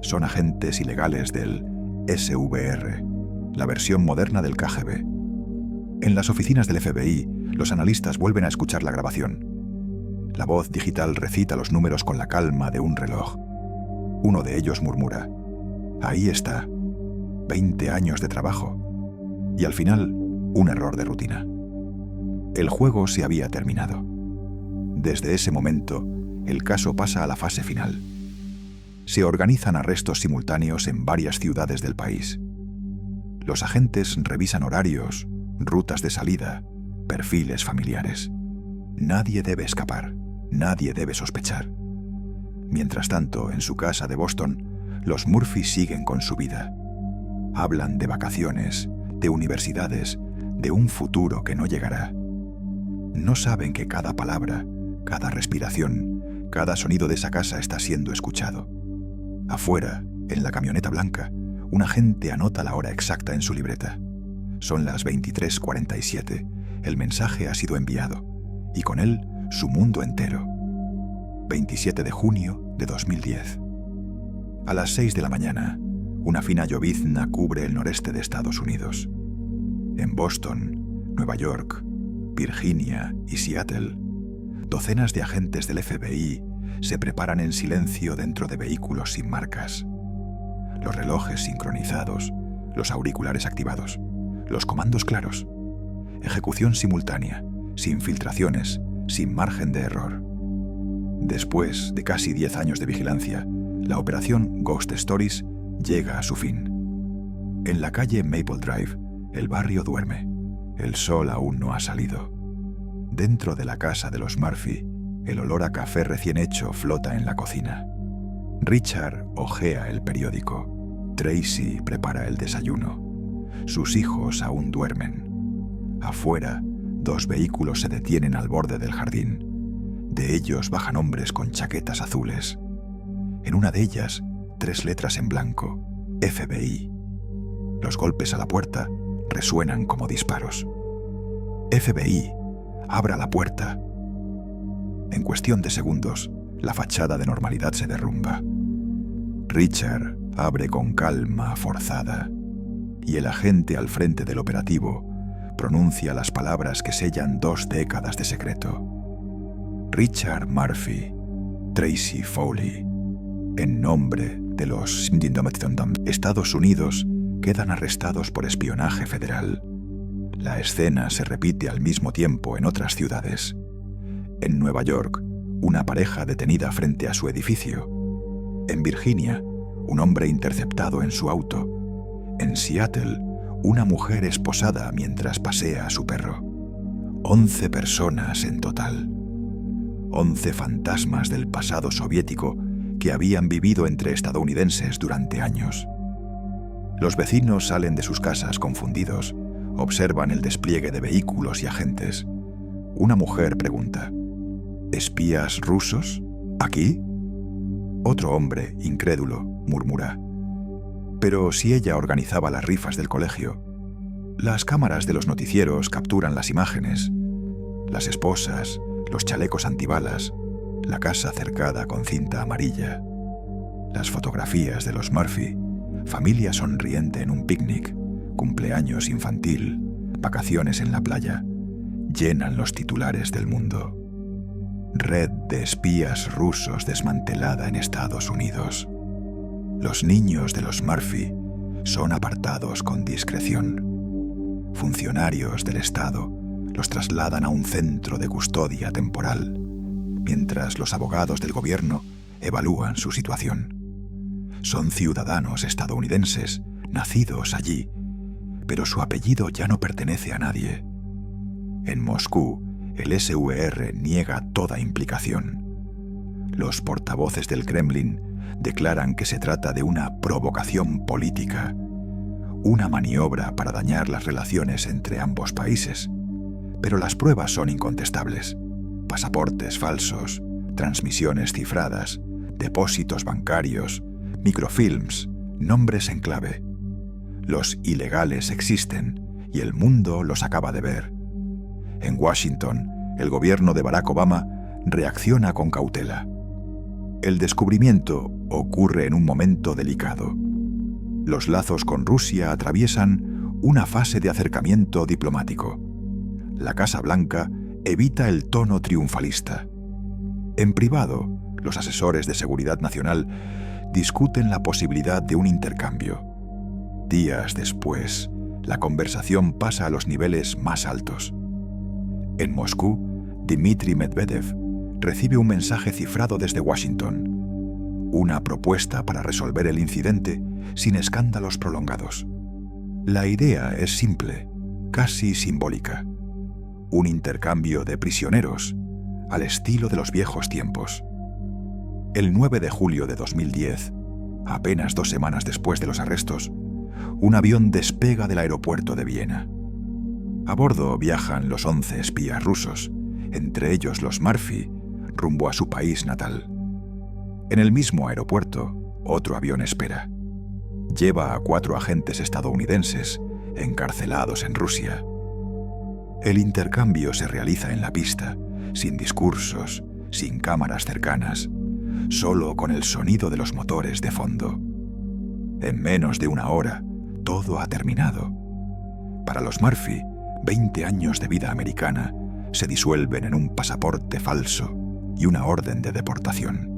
A: Son agentes ilegales del SVR, la versión moderna del KGB. En las oficinas del FBI, los analistas vuelven a escuchar la grabación. La voz digital recita los números con la calma de un reloj. Uno de ellos murmura: «Ahí está, 20 años de trabajo». Y al final, un error de rutina. El juego se había terminado. Desde ese momento, el caso pasa a la fase final. Se organizan arrestos simultáneos en varias ciudades del país. Los agentes revisan horarios, rutas de salida, perfiles familiares. Nadie debe escapar, nadie debe sospechar. Mientras tanto, en su casa de Boston, los Murphy siguen con su vida. Hablan de vacaciones, de universidades, de un futuro que no llegará. No saben que cada palabra, cada respiración, cada sonido de esa casa está siendo escuchado. Afuera, en la camioneta blanca, un agente anota la hora exacta en su libreta. Son las 23:47. El mensaje ha sido enviado, y con él su mundo entero. 27 de junio de 2010. A las 6 de la mañana, una fina llovizna cubre el noreste de Estados Unidos. En Boston, Nueva York, Virginia y Seattle, docenas de agentes del FBI se preparan en silencio dentro de vehículos sin marcas. Los relojes sincronizados, los auriculares activados, los comandos claros. Ejecución simultánea, sin filtraciones, sin margen de error. Después de casi 10 años de vigilancia, la operación Ghost Stories llega a su fin. En la calle Maple Drive, el barrio duerme. El sol aún no ha salido. Dentro de la casa de los Murphy, el olor a café recién hecho flota en la cocina. Richard hojea el periódico. Tracy prepara el desayuno. Sus hijos aún duermen. Afuera, 2 vehículos se detienen al borde del jardín. De ellos bajan hombres con chaquetas azules. En una de ellas, 3 letras en blanco: FBI. Los golpes a la puerta resuenan como disparos. FBI, abra la puerta. En cuestión de segundos, la fachada de normalidad se derrumba. Richard abre con calma forzada, y el agente al frente del operativo pronuncia las palabras que sellan 2 décadas de secreto. Richard Murphy, Tracy Foley, en nombre de los Estados Unidos, quedan arrestados por espionaje federal. La escena se repite al mismo tiempo en otras ciudades. En Nueva York, una pareja detenida frente a su edificio. En Virginia, un hombre interceptado en su auto. En Seattle, una mujer esposada mientras pasea a su perro. 11 personas en total. 11 fantasmas del pasado soviético que habían vivido entre estadounidenses durante años. Los vecinos salen de sus casas confundidos, observan el despliegue de vehículos y agentes. Una mujer pregunta: ¿espías rusos? ¿Aquí? Otro hombre, incrédulo, murmura: pero si ella organizaba las rifas del colegio. Las cámaras de los noticieros capturan las imágenes. Las esposas, los chalecos antibalas, la casa cercada con cinta amarilla. Las fotografías de los Murphy, familia sonriente en un picnic, cumpleaños infantil, vacaciones en la playa, llenan los titulares del mundo. Red de espías rusos desmantelada en Estados Unidos. Los niños de los Murphy son apartados con discreción. Funcionarios del Estado los trasladan a un centro de custodia temporal, mientras los abogados del gobierno evalúan su situación. Son ciudadanos estadounidenses, nacidos allí, pero su apellido ya no pertenece a nadie. En Moscú, el SVR niega toda implicación. Los portavoces del Kremlin declaran que se trata de una provocación política, una maniobra para dañar las relaciones entre ambos países. Pero las pruebas son incontestables. Pasaportes falsos, transmisiones cifradas, depósitos bancarios, microfilms, nombres en clave. Los ilegales existen y el mundo los acaba de ver. En Washington, el gobierno de Barack Obama reacciona con cautela. El descubrimiento ocurre en un momento delicado. Los lazos con Rusia atraviesan una fase de acercamiento diplomático. La Casa Blanca evita el tono triunfalista. En privado, los asesores de seguridad nacional discuten la posibilidad de un intercambio. Días después, la conversación pasa a los niveles más altos. En Moscú, Dmitry Medvedev recibe un mensaje cifrado desde Washington, una propuesta para resolver el incidente sin escándalos prolongados. La idea es simple, casi simbólica. Un intercambio de prisioneros, al estilo de los viejos tiempos. El 9 de julio de 2010, apenas 2 semanas después de los arrestos, un avión despega del aeropuerto de Viena. A bordo viajan los 11 espías rusos, entre ellos los Murphy, rumbo a su país natal. En el mismo aeropuerto, otro avión espera. Lleva a 4 agentes estadounidenses encarcelados en Rusia. El intercambio se realiza en la pista, sin discursos, sin cámaras cercanas, solo con el sonido de los motores de fondo. En menos de 1 hora, todo ha terminado. Para los Murphy, 20 años de vida americana se disuelven en un pasaporte falso y una orden de deportación.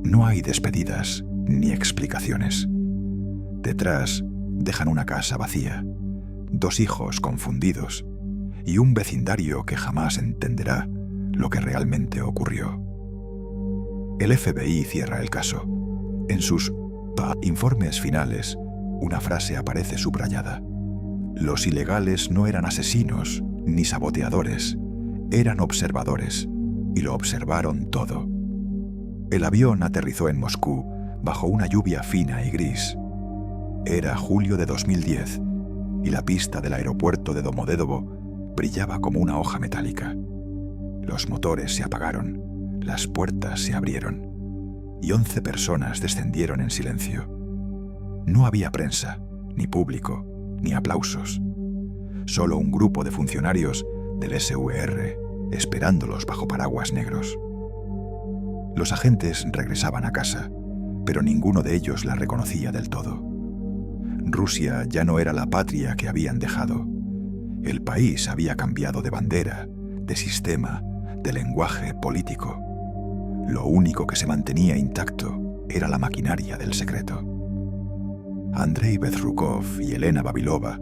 A: No hay despedidas ni explicaciones. Detrás dejan una casa vacía, 2 hijos confundidos y un vecindario que jamás entenderá lo que realmente ocurrió. El FBI cierra el caso. En sus informes finales, una frase aparece subrayada. Los ilegales no eran asesinos ni saboteadores, eran observadores, y lo observaron todo. El avión aterrizó en Moscú bajo una lluvia fina y gris. Era julio de 2010, y la pista del aeropuerto de Domodedovo brillaba como una hoja metálica. Los motores se apagaron, las puertas se abrieron, y 11 personas descendieron en silencio. No había prensa, ni público, ni aplausos. Solo un grupo de funcionarios del SVR esperándolos bajo paraguas negros. Los agentes regresaban a casa, pero ninguno de ellos la reconocía del todo. Rusia ya no era la patria que habían dejado. El país había cambiado de bandera, de sistema, de lenguaje político. Lo único que se mantenía intacto era la maquinaria del secreto. Andrei Bezrukov y Elena Babilova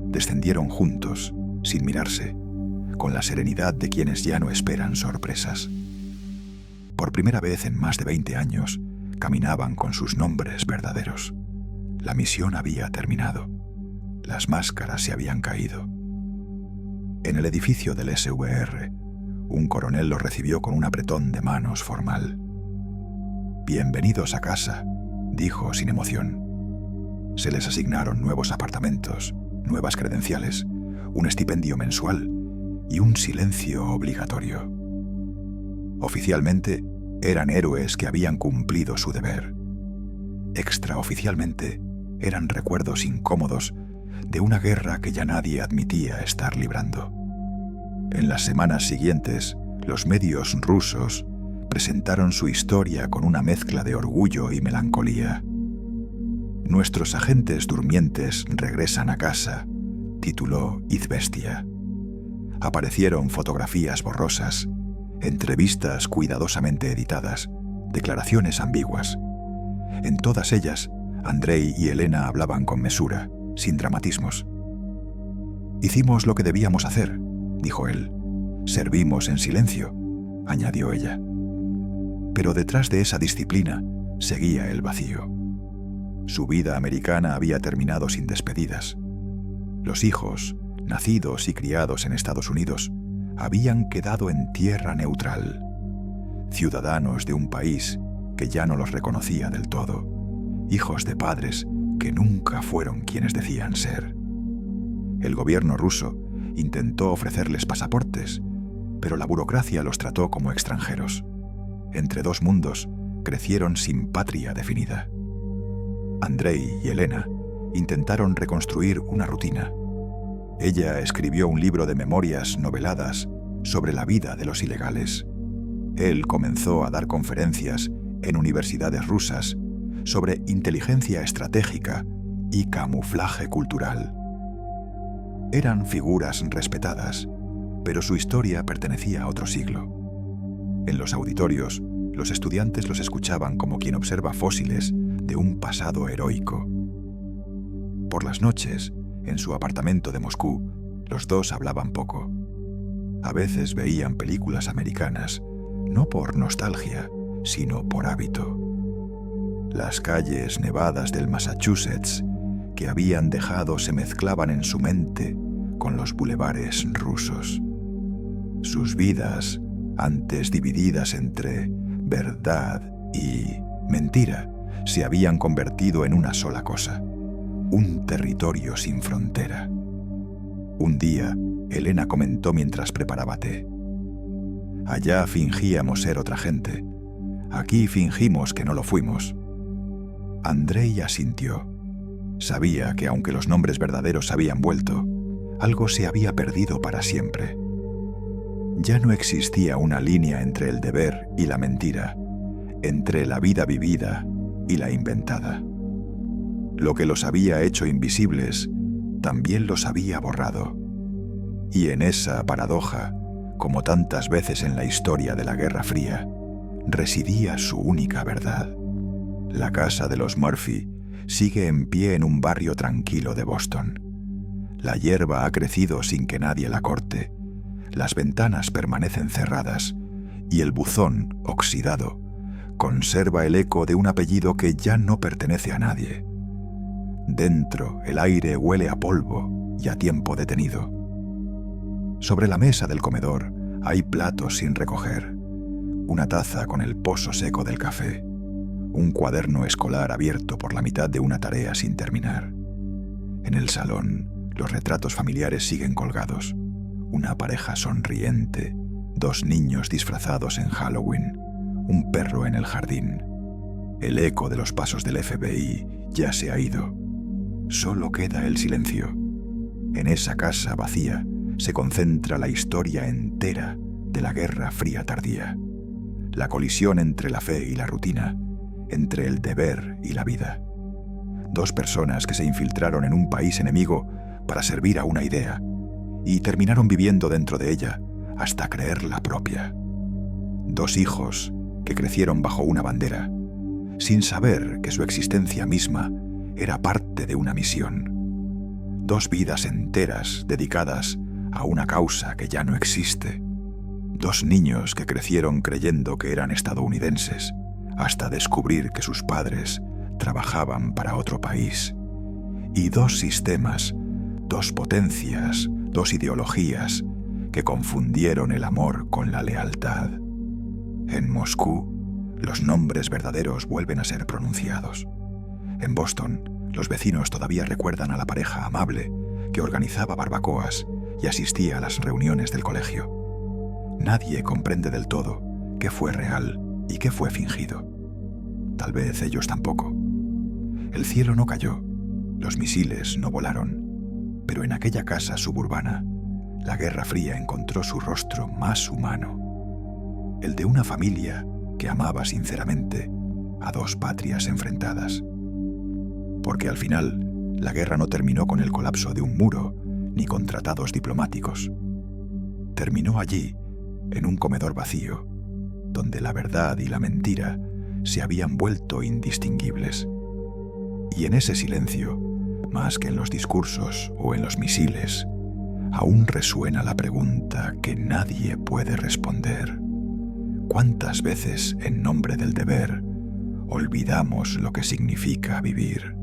A: descendieron juntos, sin mirarse, con la serenidad de quienes ya no esperan sorpresas. Por primera vez en más de 20 años, caminaban con sus nombres verdaderos. La misión había terminado. Las máscaras se habían caído. En el edificio del SVR, un coronel los recibió con un apretón de manos formal. «Bienvenidos a casa», dijo sin emoción. Se les asignaron nuevos apartamentos, nuevas credenciales, un estipendio mensual y un silencio obligatorio. Oficialmente, eran héroes que habían cumplido su deber. Extraoficialmente, eran recuerdos incómodos de una guerra que ya nadie admitía estar librando. En las semanas siguientes, los medios rusos presentaron su historia con una mezcla de orgullo y melancolía. «Nuestros agentes durmientes regresan a casa», tituló Izvestia. Aparecieron fotografías borrosas, entrevistas cuidadosamente editadas, declaraciones ambiguas. En todas ellas, Andrei y Elena hablaban con mesura, sin dramatismos. «Hicimos lo que debíamos hacer», dijo él. «Servimos en silencio», añadió ella. Pero detrás de esa disciplina seguía el vacío. Su vida americana había terminado sin despedidas. Los hijos, nacidos y criados en Estados Unidos, habían quedado en tierra neutral, ciudadanos de un país que ya no los reconocía del todo, hijos de padres que nunca fueron quienes decían ser. El gobierno ruso intentó ofrecerles pasaportes, pero la burocracia los trató como extranjeros. Entre dos mundos crecieron sin patria definida. Andrei y Elena intentaron reconstruir una rutina. Ella escribió un libro de memorias noveladas sobre la vida de los ilegales. Él comenzó a dar conferencias en universidades rusas sobre inteligencia estratégica y camuflaje cultural. Eran figuras respetadas, pero su historia pertenecía a otro siglo. En los auditorios, los estudiantes los escuchaban como quien observa fósiles de un pasado heroico. Por las noches, en su apartamento de Moscú, los dos hablaban poco. A veces veían películas americanas, no por nostalgia, sino por hábito. Las calles nevadas del Massachusetts que habían dejado se mezclaban en su mente con los bulevares rusos. Sus vidas, antes divididas entre verdad y mentira, se habían convertido en una sola cosa, un territorio sin frontera. Un día, Elena comentó mientras preparaba té: allá fingíamos ser otra gente, aquí fingimos que no lo fuimos. Andrei asintió. Sabía que aunque los nombres verdaderos habían vuelto, algo se había perdido para siempre. Ya no existía una línea entre el deber y la mentira, entre la vida vivida y la inventada. Lo que los había hecho invisibles, también los había borrado. Y en esa paradoja, como tantas veces en la historia de la Guerra Fría, residía su única verdad. La casa de los Murphy sigue en pie en un barrio tranquilo de Boston. La hierba ha crecido sin que nadie la corte. Las ventanas permanecen cerradas y el buzón, oxidado, conserva el eco de un apellido que ya no pertenece a nadie. Dentro, el aire huele a polvo y a tiempo detenido. Sobre la mesa del comedor hay platos sin recoger, una taza con el pozo seco del café, un cuaderno escolar abierto por la mitad de una tarea sin terminar. En el salón, los retratos familiares siguen colgados. Una pareja sonriente, dos niños disfrazados en Halloween, un perro en el jardín. El eco de los pasos del FBI ya se ha ido. Solo queda el silencio. En esa casa vacía se concentra la historia entera de la Guerra Fría tardía. La colisión entre la fe y la rutina, entre el deber y la vida. Dos personas que se infiltraron en un país enemigo para servir a una idea y terminaron viviendo dentro de ella hasta creerla propia. Dos hijos que crecieron bajo una bandera, sin saber que su existencia misma era parte de una misión. Dos vidas enteras dedicadas a una causa que ya no existe. Dos niños que crecieron creyendo que eran estadounidenses, hasta descubrir que sus padres trabajaban para otro país. Y dos sistemas, dos potencias, dos ideologías que confundieron el amor con la lealtad. En Moscú, los nombres verdaderos vuelven a ser pronunciados. En Boston, los vecinos todavía recuerdan a la pareja amable que organizaba barbacoas y asistía a las reuniones del colegio. Nadie comprende del todo qué fue real y qué fue fingido. Tal vez ellos tampoco. El cielo no cayó, los misiles no volaron, pero en aquella casa suburbana, la Guerra Fría encontró su rostro más humano, el de una familia que amaba sinceramente a dos patrias enfrentadas. Porque al final, la guerra no terminó con el colapso de un muro ni con tratados diplomáticos. Terminó allí, en un comedor vacío, donde la verdad y la mentira se habían vuelto indistinguibles. Y en ese silencio, más que en los discursos o en los misiles, aún resuena la pregunta que nadie puede responder. ¿Cuántas veces, en nombre del deber, olvidamos lo que significa vivir?